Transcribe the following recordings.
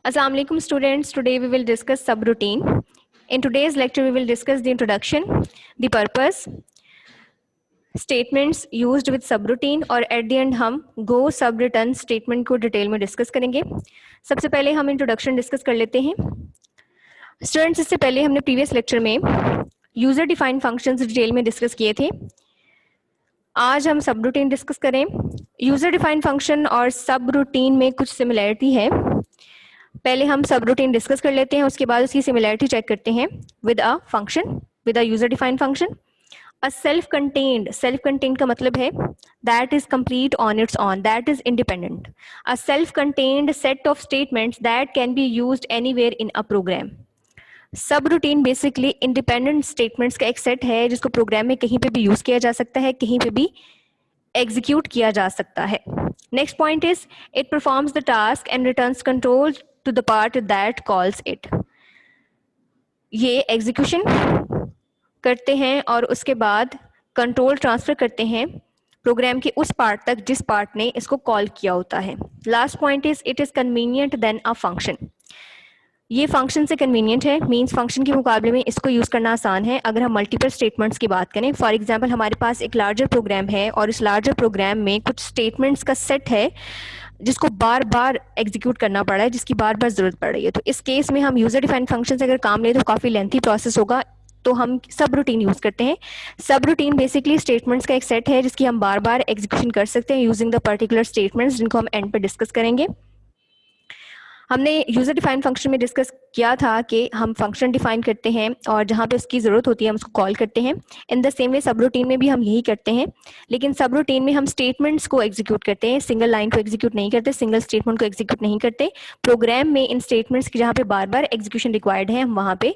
Assalamu alaikum students. Today we will discuss subroutine. In today's lecture we will discuss the introduction, the purpose, statements used with subroutine और at the end हम go subreturn statement को detail में discuss करेंगे. सबसे पहले हम introduction discuss कर लेते हैं. स्टूडेंट्स, इससे पहले हमने प्रीवियस लेक्चर में यूजर डिफाइंड फंक्शंस डिटेल में डिस्कस किए थे. आज हम सबरूटीन डिस्कस करें. यूजर डिफाइंड फंक्शन और सबरूटीन में कुछ सिमिलरिटी है. पहले हम सबरूटीन डिस्कस कर लेते हैं, उसके बाद उसकी सिमिलरिटी चेक करते हैं with a function, with a user defined function. A self contained का मतलब है that is complete on its own, that is independent. A self contained set of statements that can be used anywhere in a program. Subroutine basically independent statements का एक set है जिसको programme में कहीं पे भी यूज किया जा सकता है, कहीं पे भी एग्जीक्यूट किया जा सकता है. Next point is it performs the task and returns control to the part that calls it. ये एग्जीक्यूशन करते हैं और उसके बाद कंट्रोल ट्रांसफर करते हैं प्रोग्राम के उस पार्ट तक जिस पार्ट ने इसको कॉल किया होता है. Last point is it is convenient than a function. ये फंक्शन से कन्वीनियंट है, मींस फंक्शन के मुकाबले में इसको यूज करना आसान है. अगर हम मल्टीपल स्टेटमेंट्स की बात करें, फॉर एग्जांपल हमारे पास एक लार्जर प्रोग्राम है और इस लार्जर प्रोग्राम में कुछ स्टेटमेंट्स का सेट है जिसको बार बार एग्जीक्यूट करना पड़ रहा है, जिसकी बार बार जरूरत पड़ रही है. तो इस केस में हम यूजर डिफाइंड फंक्शन से अगर काम लें तो काफी लेंथी प्रोसेस होगा, तो हम सब रूटीन यूज करते हैं. सब रूटीन बेसिकली स्टेटमेंट्स का एक सेट है जिसकी हम बार बार एग्जीक्यूशन कर सकते हैं यूजिंग द पर्टिकुलर स्टेटमेंट्स, जिनको हम एंड पे डिस्कस करेंगे. हमने यूजर डिफाइंड फंक्शन में डिस्कस किया था कि हम फंक्शन डिफाइन करते हैं और जहाँ पे उसकी ज़रूरत होती है हम उसको कॉल करते हैं. इन द सेम वे सब रूटीन में भी हम यही करते हैं, लेकिन सब रूटीन में हम स्टेटमेंट्स को एग्जीक्यूट करते हैं, सिंगल लाइन को एग्जीक्यूट नहीं करते, सिंगल स्टेटमेंट को एग्जीक्यूट नहीं करते. प्रोग्राम में इन स्टेटमेंट्स की जहाँ पे बार बार एग्जीक्यूशन रिक्वायर्ड है, हम वहाँ पे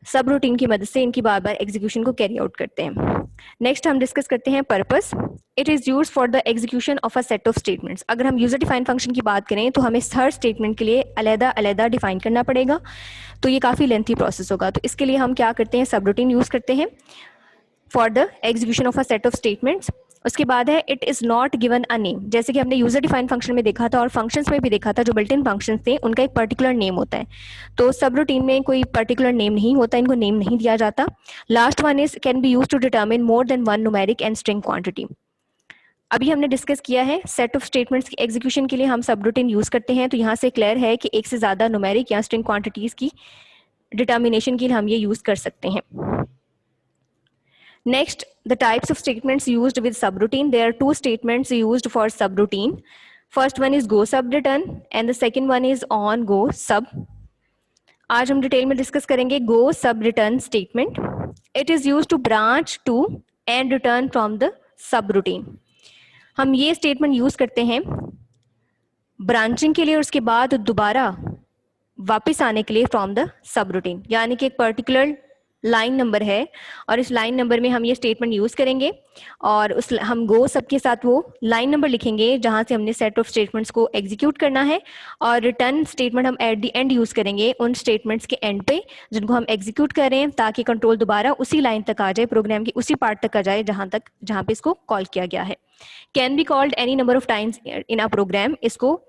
सब रूटीन की मदद से इनकी बार बार एग्जीक्यूशन को कैरी आउट करते हैं. नेक्स्ट हम डिस्कस करते हैं purpose. It is used for the execution of a set of statements. अगर हम यूजर डिफाइंड फंक्शन की बात करें तो हमें हर स्टेटमेंट के लिए अलग अलग डिफाइन करना पड़ेगा, तो ये काफ़ी लेंथी प्रोसेस होगा. तो इसके लिए हम क्या करते हैं, सब रूटीन यूज करते हैं for the execution of a set of statements. उसके बाद है it is not given a name. जैसे कि हमने यूजर डिफाइंड फंक्शन में देखा था और फंक्शंस में भी देखा था, जो बिल्ट इन फंक्शंस थे उनका एक पर्टिकुलर नेम होता है. तो सब रूटीन में कोई पर्टिकुलर नेम नहीं होता, इनको नेम नहीं दिया जाता. Last one is can be used to determine more than one numeric and string quantity. अभी हमने डिस्कस किया है सेट ऑफ स्टेटमेंट्स की एग्जीक्यूशन के लिए हम सब रूटीन यूज करते हैं. तो यहाँ से क्लियर है कि एक से ज्यादा न्यूमेरिक या स्ट्रिंग क्वांटिटीज की डिटर्मिनेशन के लिए हम ये यूज कर सकते हैं. Next, the types of statements used with subroutine. There are two statements used for subroutine. First one is go subreturn and the second one is on go sub. आज हम डिटेल में डिस्कस करेंगे go subreturn statement. It is used to branch to and return from the subroutine. हम ये statement use करते हैं branching के लिए और उसके बाद दोबारा वापस आने के लिए फ्रॉम द सबरूटीन. यानी कि एक पर्टिकुलर लाइन नंबर है और इस लाइन नंबर में हम ये स्टेटमेंट यूज करेंगे और उस हम गो सब के साथ वो लाइन नंबर लिखेंगे जहां से हमने सेट ऑफ स्टेटमेंट्स को एग्जीक्यूट करना है, और रिटर्न स्टेटमेंट हम एट द एंड यूज करेंगे उन स्टेटमेंट्स के एंड पे जिनको हम एग्जीक्यूट कर रहे हैं, ताकि कंट्रोल दोबारा उसी लाइन तक आ जाए, प्रोग्राम की उसी पार्ट तक आ जाए जहां पे इसको कॉल किया गया है. Can be called any number of times in a program. इसको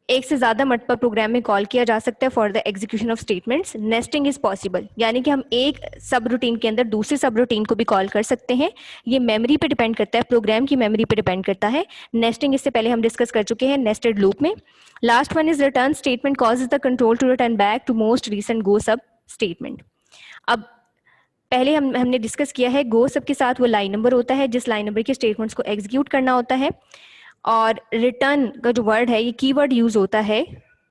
एक से ज्यादा मर्तबा प्रोग्राम में कॉल किया जा सकता है for the execution of statements. Nesting is possible, यानी कि हम एक सब रूटीन के अंदर दूसरे सब रूटीन को भी कॉल कर सकते हैं. ये मेमोरी पे डिपेंड करता है, प्रोग्राम की मेमोरी पे डिपेंड करता है. नेस्टिंग इससे पहले हम डिस्कस कर चुके हैं नेस्टेड लूप में. Last one is return statement causes the control to return back to most recent go sub statement. अब पहले हमने डिस्कस किया है गो सब के साथ वो लाइन नंबर होता है जिस लाइन नंबर के स्टेटमेंट्स को एग्जीक्यूट करना होता है, और रिटर्न का जो वर्ड है ये कीवर्ड यूज होता है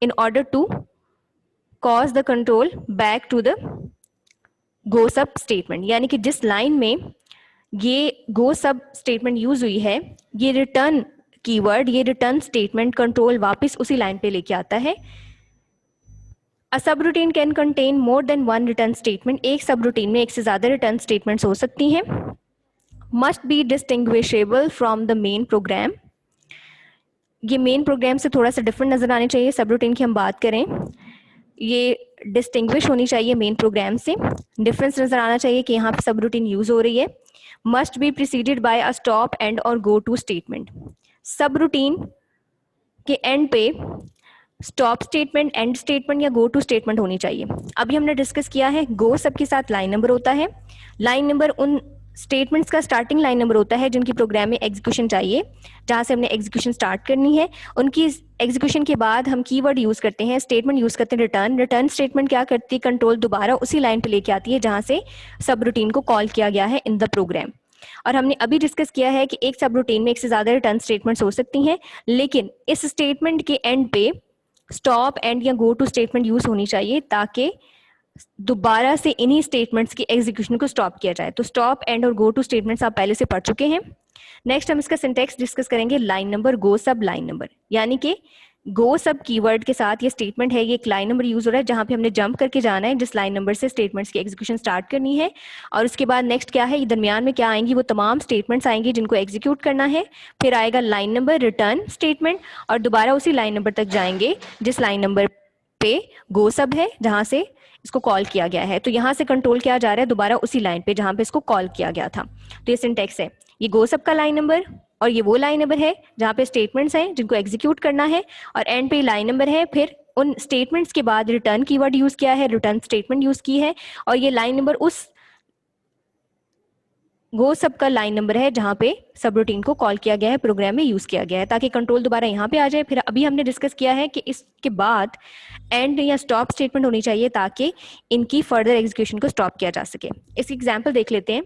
in order to cause the control back to the go sub statement. यानी कि जिस लाइन में ये गो सब स्टेटमेंट यूज हुई है, ये रिटर्न कीवर्ड, ये रिटर्न स्टेटमेंट कंट्रोल वापस उसी लाइन पे लेके आता है. अ सब routine can contain more than one return statement. एक सब रूटीन में एक से ज्यादा रिटर्न स्टेटमेंट्स हो सकती हैं. Must be distinguishable from the main program. ये मेन प्रोग्राम से थोड़ा सा डिफरेंट नजर आने चाहिए. सब रूटीन की हम बात करें, ये डिस्टिंग्विश होनी चाहिए मेन प्रोग्राम से, डिफरेंस नजर आना चाहिए कि यहाँ पे सब रूटीन यूज हो रही है. Must be preceded by a stop and और गो टू स्टेटमेंट. सब रूटीन के एंड पे स्टॉप स्टेटमेंट, एंड स्टेटमेंट या गो टू स्टेटमेंट होनी चाहिए। अभी हमने डिस्कस किया है गो सब के साथ लाइन नंबर होता है। लाइन नंबर उन स्टेटमेंट्स का स्टार्टिंग लाइन नंबर होता है जिनकी प्रोग्राम में एग्जीक्यूशन चाहिए, जहां से हमने एग्जीक्यूशन स्टार्ट करनी है। उनकी एग्जीक्यूशन के बाद हम कीवर्ड यूज करते हैं, स्टेटमेंट यूज करते हैं रिटर्न। रिटर्न स्टेटमेंट क्या करती है, कंट्रोल दोबारा उसी लाइन पे लेके आती है जहां से सब रूटीन को कॉल किया गया है इन द प्रोग्राम। और हमने अभी डिस्कस किया है कि एक सब रूटीन में एक से ज्यादा रिटर्न स्टेटमेंट्स हो सकती हैं, लेकिन इस स्टेटमेंट के एंड पे स्टॉप, एंड या गो टू स्टेटमेंट यूज होनी चाहिए ताकि दोबारा से इन्हीं स्टेटमेंट्स की एग्जीक्यूशन को स्टॉप किया जाए। तो स्टॉप, एंड और गो टू स्टेटमेंट्स आप पहले से पढ़ चुके हैं। नेक्स्ट हम इसका सिंटैक्स डिस्कस करेंगे, लाइन नंबर, गो सब, लाइन नंबर। यानी कि गो सब कीवर्ड के साथ ये स्टेटमेंट है, ये एक लाइन नंबर यूज हो रहा है जहां पे हमने जंप करके जाना है जिस लाइन नंबर से स्टेटमेंट्स की एग्जीक्यूशन स्टार्ट करनी है। और उसके बाद नेक्स्ट क्या है, दरमियान में क्या आएंगी, वो तमाम स्टेटमेंट्स आएंगी जिनको एग्जीक्यूट करना है। फिर आएगा लाइन नंबर, रिटर्न स्टेटमेंट, और दोबारा उसी लाइन नंबर तक जाएंगे जिस लाइन नंबर पे गो सब है, जहां से इसको कॉल किया गया है। तो यहाँ से कंट्रोल किया जा रहा है दोबारा उसी लाइन पे जहां पे इसको कॉल किया गया था। तो ये सिंटैक्स है, ये गो सब का लाइन नंबर, और ये वो लाइन नंबर है जहां पे स्टेटमेंट्स हैं जिनको एग्जीक्यूट करना है, और एंड पे लाइन नंबर है। फिर उन स्टेटमेंट्स के बाद रिटर्न कीवर्ड यूज किया है, रिटर्न स्टेटमेंट यूज की है, और ये लाइन नंबर उस गो सब का लाइन नंबर है जहां पे सब रूटीन को कॉल किया गया है, प्रोग्राम में यूज किया गया है, ताकि कंट्रोल दोबारा यहाँ पे आ जाए। फिर अभी हमने डिस्कस किया है कि इसके बाद एंड या स्टॉप स्टेटमेंट होनी चाहिए ताकि इनकी फर्दर एग्जीक्यूशन को स्टॉप किया जा सके। इसकी एग्जाम्पल देख लेते हैं।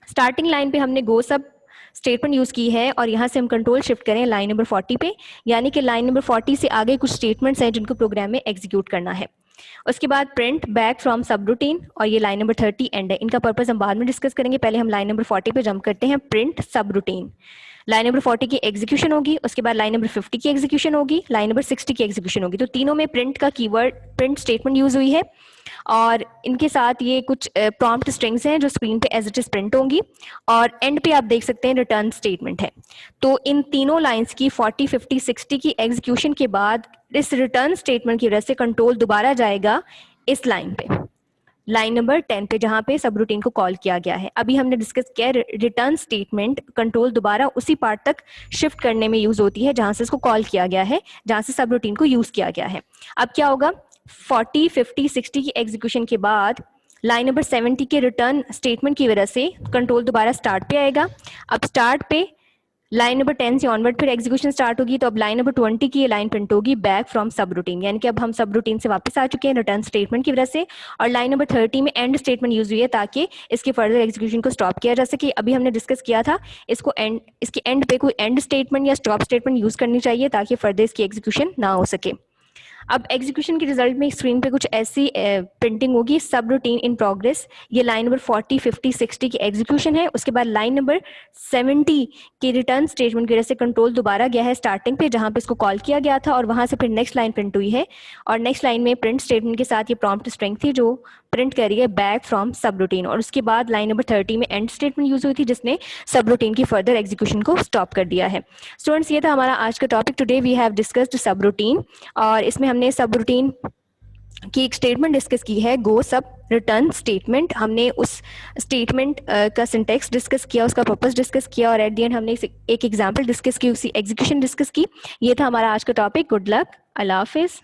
स्टार्टिंग लाइन पे हमने गो सब स्टेटमेंट यूज की है, और यहाँ से हम कंट्रोल शिफ्ट करें लाइन नंबर 40 पे, यानी कि लाइन नंबर 40 से आगे कुछ स्टेटमेंट्स हैं जिनको प्रोग्राम में एग्जीक्यूट करना है। उसके बाद प्रिंट बैक फ्रॉम सब रूटीन, और ये लाइन नंबर 30 एंड है। इनका पर्पस हम बाद में डिस्कस करेंगे, पहले हम लाइन नंबर 40 पे जंप करते हैं। प्रिंट सब रूटीन, लाइन नंबर 40 की एग्जीक्यूशन होगी, उसके बाद लाइन नंबर 50 की एग्जीक्यूशन होगी, लाइन नंबर 60 की एग्जीक्यूशन होगी। तो तीनों में प्रिंट का कीवर्ड, प्रिंट स्टेटमेंट यूज हुई है, और इनके साथ ये कुछ प्रॉम्प्ट स्ट्रिंग्स हैं जो स्क्रीन पे एज इट इज प्रिंट होंगी, और एंड पे आप देख सकते हैं रिटर्न स्टेटमेंट है। तो इन तीनों लाइंस की 40, 50, 60 की एग्जीक्यूशन के बाद इस रिटर्न स्टेटमेंट की वजह से कंट्रोल दोबारा जाएगा इस लाइन पे, लाइन नंबर 10 पे, जहां पे सब रूटीन को कॉल किया गया है। अभी हमने डिस्कस किया रिटर्न स्टेटमेंट कंट्रोल दोबारा उसी पार्ट तक शिफ्ट करने में यूज होती है जहां से इसको कॉल किया गया है, जहां से सब रूटीन को यूज किया गया है। अब क्या होगा, 40, 50, 60 की एग्जीक्यूशन के बाद लाइन नंबर 70 के रिटर्न स्टेटमेंट की वजह से कंट्रोल दोबारा स्टार्ट पे आएगा। अब स्टार्ट पे लाइन नंबर 10 से ऑनवर्ड फिर एग्जीक्यूशन स्टार्ट होगी, तो अब लाइन नंबर 20 की ये लाइन प्रिंट होगी बैक फ्रॉम सब रूटीन, यानी कि अब हम सब रूटीन से वापस आ चुके हैं रिटर्न स्टेटमेंट की वजह से। और लाइन नंबर 30 में एंड स्टेटमेंट यूज हुई है ताकि इसके फर्दर एग्जीक्यूशन को स्टॉप किया जा सके। अभी हमने डिस्कस किया था इसको एंड, इसके एंड पे कोई एंड स्टेटमेंट या स्टॉप स्टेटमेंट यूज करनी चाहिए ताकि फर्दर इसकी एग्जीक्यूशन ना हो सके। अब एग्जीक्यूशन के रिजल्ट में स्क्रीन पे कुछ ऐसी प्रिंटिंग होगी, सब रूटीन इन प्रोग्रेस। ये लाइन नंबर 40, 50, 60 की एग्जीक्यूशन है। उसके बाद लाइन नंबर 70 के रिटर्न स्टेटमेंट की वजह से कंट्रोल दोबारा गया है स्टार्टिंग पे जहां पे इसको कॉल किया गया था, और वहां से फिर नेक्स्ट लाइन प्रिंट हुई है, और नेक्स्ट लाइन में प्रिंट स्टेटमेंट के साथ ये प्रॉम्प्ट स्ट्रिंग थी जो प्रिंट कर रही है बैक फ्रॉम सब रूटीन। और उसके बाद लाइन नंबर 30 में एंड स्टेटमेंट यूज हुई थी जिसने सब रूटीन की फर्दर एग्जीक्यूशन को स्टॉप कर दिया है। स्टूडेंट्स, ये था हमारा आज का topic. Today we have discussed subroutine, और इसमें हमने सब रूटीन की एक स्टेटमेंट डिस्कस की है, गो सब रिटर्न स्टेटमेंट। हमने उस स्टेटमेंट का सिंटैक्स डिस्कस किया, उसका पर्पस डिस्कस किया, और एट द एंड हमने एक एग्जांपल डिस्कस की, उसी एग्जीक्यूशन डिस्कस की। ये था हमारा आज का टॉपिक। गुड लक, अल्लाह हाफिज।